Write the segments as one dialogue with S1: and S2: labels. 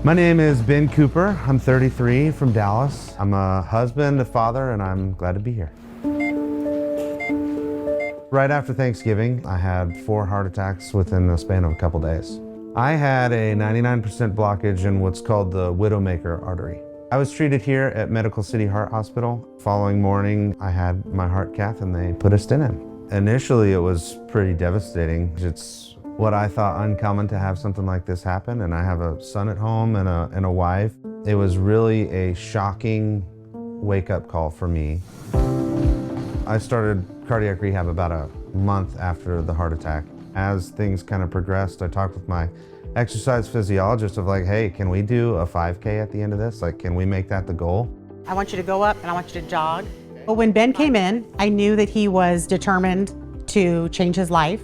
S1: My name is Ben Cooper. I'm 33 from Dallas. I'm a husband, a father, and I'm glad to be here. Right after Thanksgiving, I had 4 heart attacks within the span of a couple days. I had a 99% blockage in what's called the widowmaker artery. I was treated here at Medical City Heart Hospital. Following morning, I had my heart cath and they put a stent in. Initially, it was pretty devastating. It's what I thought uncommon to have something like this happen, and I have a son at home and a wife. It was really a shocking wake-up call for me. I started cardiac rehab about a month after the heart attack. As things kind of progressed, I talked with my exercise physiologist of like, hey, can we do a 5K at the end of this? Like, can we make that the goal?
S2: I want you to go up and I want you to jog. But when Ben came in, I knew that he was determined to change his life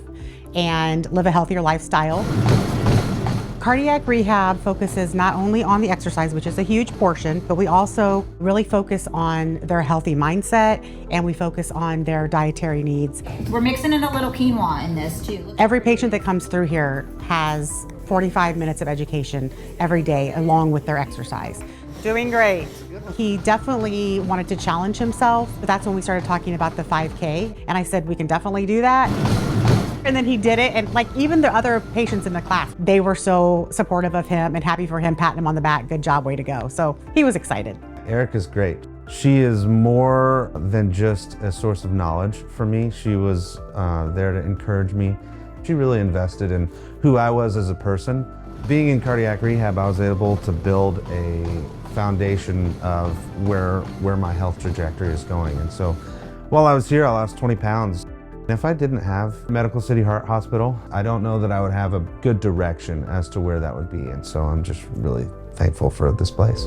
S2: and live a healthier lifestyle. Cardiac rehab focuses not only on the exercise, which is a huge portion, but we also really focus on their healthy mindset and we focus on their dietary needs.
S3: We're mixing in a little quinoa in this too.
S2: Every patient that comes through here has 45 minutes of education every day along with their exercise. Doing great. He definitely wanted to challenge himself, but that's when we started talking about the 5K, and I said we can definitely do that. And then he did it, and like even the other patients in the class, they were so supportive of him and happy for him, patting him on the back, good job, way to go. So he was excited.
S1: Erica's great. She is more than just a source of knowledge for me. She was there to encourage me. She really invested in who I was as a person. Being in cardiac rehab, I was able to build a foundation of where my health trajectory is going. And so while I was here, I lost 20 pounds. If I didn't have Medical City Heart Hospital, I don't know that I would have a good direction as to where that would be. And so I'm just really thankful for this place.